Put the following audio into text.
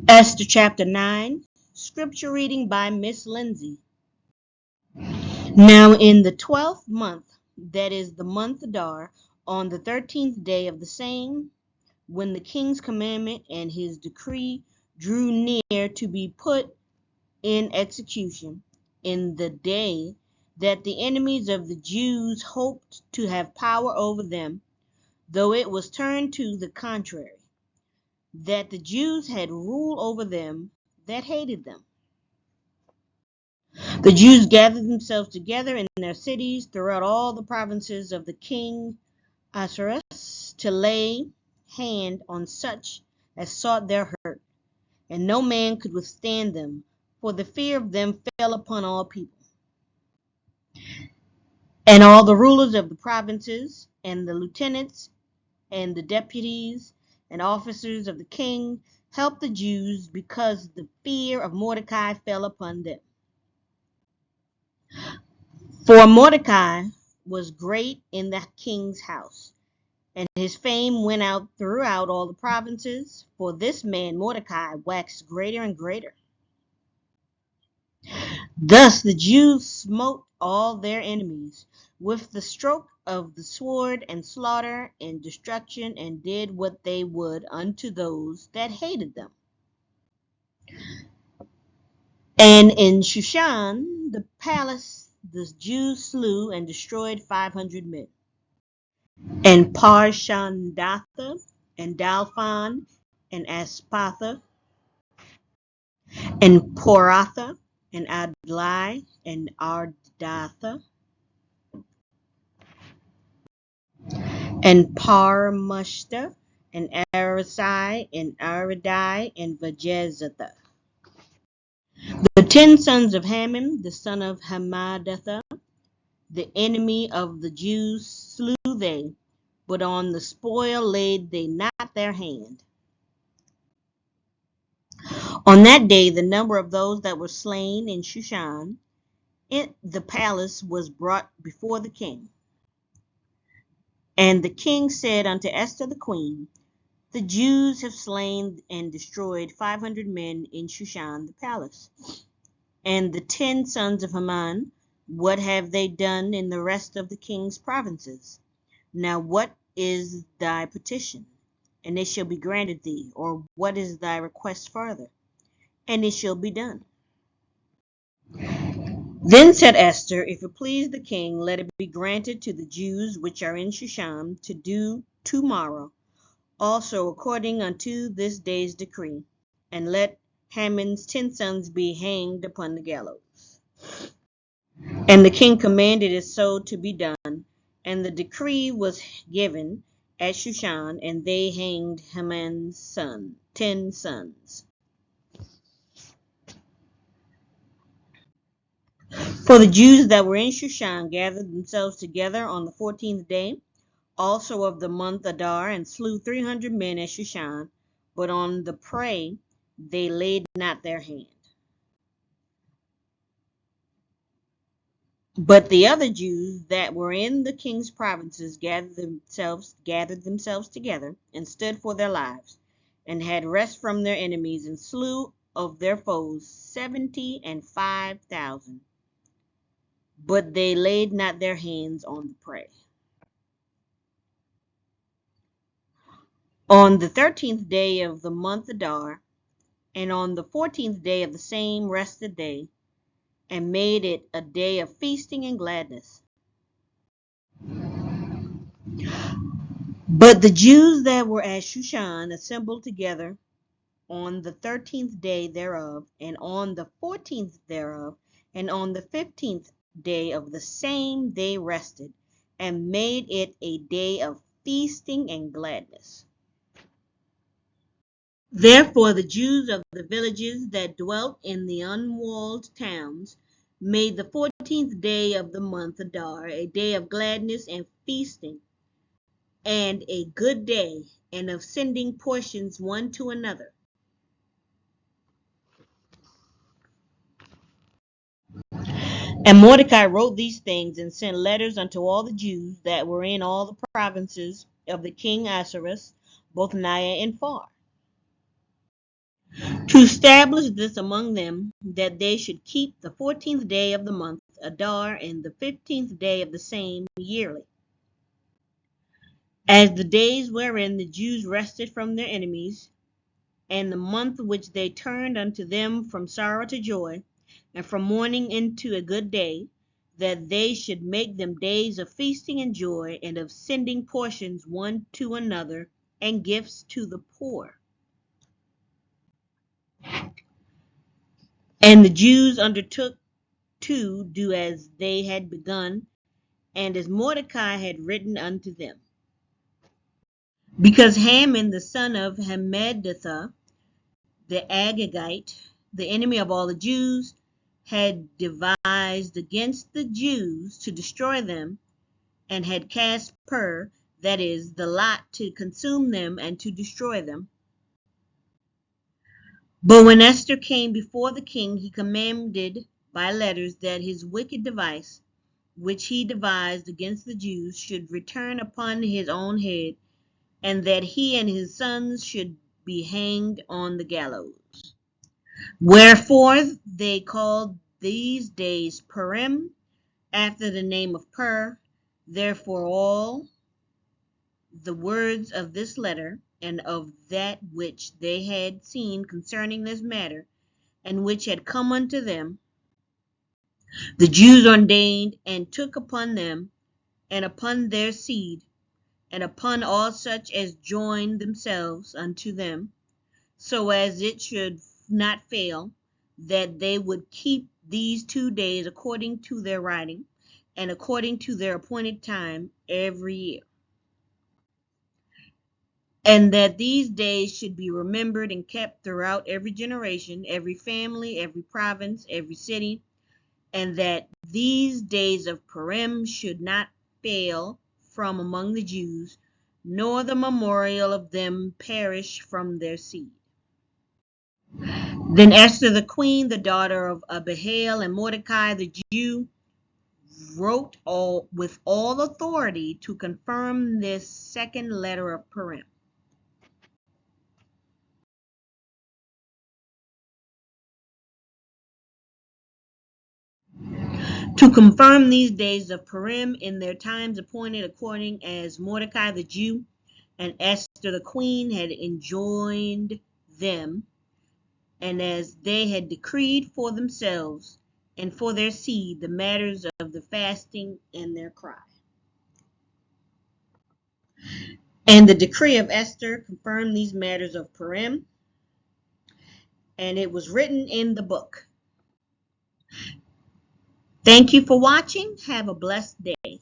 Esther Chapter 9, Scripture reading by Miss Lindsay. Now in the 12th month, that is the month Adar, on the 13th day of the same, when the king's commandment and his decree drew near to be put in execution, in the day that the enemies of the Jews hoped to have power over them, though it was turned to the contrary, that the Jews had rule over them that hated them. The Jews gathered themselves together in their cities throughout all the provinces of the king Ahasuerus to lay hand on such as sought their hurt, and no man could withstand them, for the fear of them fell upon all people. And all the rulers of the provinces, and the lieutenants, and the deputies, and officers of the king helped the Jews, because the fear of Mordecai fell upon them. For Mordecai was great in the king's house, and his fame went out throughout all the provinces, for this man Mordecai waxed greater and greater. Thus the Jews smote all their enemies with the stroke of the sword, and slaughter and destruction, and did what they would unto those that hated them. And in Shushan the palace the Jews slew and destroyed 500 men. And Parshandatha, and Dalphon, and Aspatha, and Poratha, and Adlai, and Ardatha, and Parmashta, and Arasai, and Aradai, and Vajezatha. The 10 sons of Haman, the son of Hammedatha, the enemy of the Jews, slew they, but on the spoil laid they not their hand. On that day the number of those that were slain in Shushan in the palace was brought before the king. And the king said unto Esther the queen, the Jews have slain and destroyed 500 men in Shushan the palace. And the 10 sons of Haman, what have they done in the rest of the king's provinces? Now what is thy petition? And it shall be granted thee. Or what is thy request farther? And it shall be done. Then said Esther, if it please the king, let it be granted to the Jews which are in Shushan to do tomorrow, also according unto this day's decree, and let Haman's 10 sons be hanged upon the gallows. And the king commanded it so to be done, and the decree was given at Shushan, and they hanged Haman's 10 sons. For the Jews that were in Shushan gathered themselves together on the 14th day, also of the month Adar, and slew 300 men at Shushan, but on the prey they laid not their hand. But the other Jews that were in the king's provinces gathered themselves together, and stood for their lives, and had rest from their enemies, and slew of their foes 75,000. But they laid not their hands on the prey. On the 13th day of the month Adar, and on the 14th day of the same rested they, and made it a day of feasting and gladness. But the Jews that were at Shushan assembled together on the 13th day thereof, and on the 14th thereof, and on the 15th day of the same they rested, and made it a day of feasting and gladness. Therefore the Jews of the villages that dwelt in the unwalled towns made the 14th day of the month Adar a day of gladness and feasting, and a good day, and of sending portions one to another. And Mordecai wrote these things, and sent letters unto all the Jews that were in all the provinces of the king Ahasuerus, both nigh and far, to establish this among them, that they should keep the 14th day of the month Adar, and the 15th day of the same yearly, as the days wherein the Jews rested from their enemies, and the month which they turned unto them from sorrow to joy, and from mourning into a good day, that they should make them days of feasting and joy, and of sending portions one to another, and gifts to the poor. And the Jews undertook to do as they had begun, and as Mordecai had written unto them. Because Haman the son of Hammedatha, the Agagite, the enemy of all the Jews, had devised against the Jews to destroy them, and had cast Pur, that is, the lot, to consume them and to destroy them. But when Esther came before the king, he commanded by letters that his wicked device, which he devised against the Jews, should return upon his own head, and that he and his sons should be hanged on the gallows. Wherefore they called these days Purim, after the name of Pur. Therefore all the words of this letter, and of that which they had seen concerning this matter, and which had come unto them, the Jews ordained, and took upon them, and upon their seed, and upon all such as joined themselves unto them, so as it should not fail, that they would keep these 2 days according to their writing, and according to their appointed time every year. And that these days should be remembered and kept throughout every generation, every family, every province, every city, and that these days of Purim should not fail from among the Jews, nor the memorial of them perish from their seed. Then Esther the queen, the daughter of Abihail, and Mordecai the Jew, wrote with all authority to confirm this second letter of Purim. To confirm these days of Purim in their times appointed, according as Mordecai the Jew and Esther the queen had enjoined them, and as they had decreed for themselves and for their seed the matters of the fasting and their cry. And the decree of Esther confirmed these matters of Purim, and it was written in the book. Thank you for watching. Have a blessed day.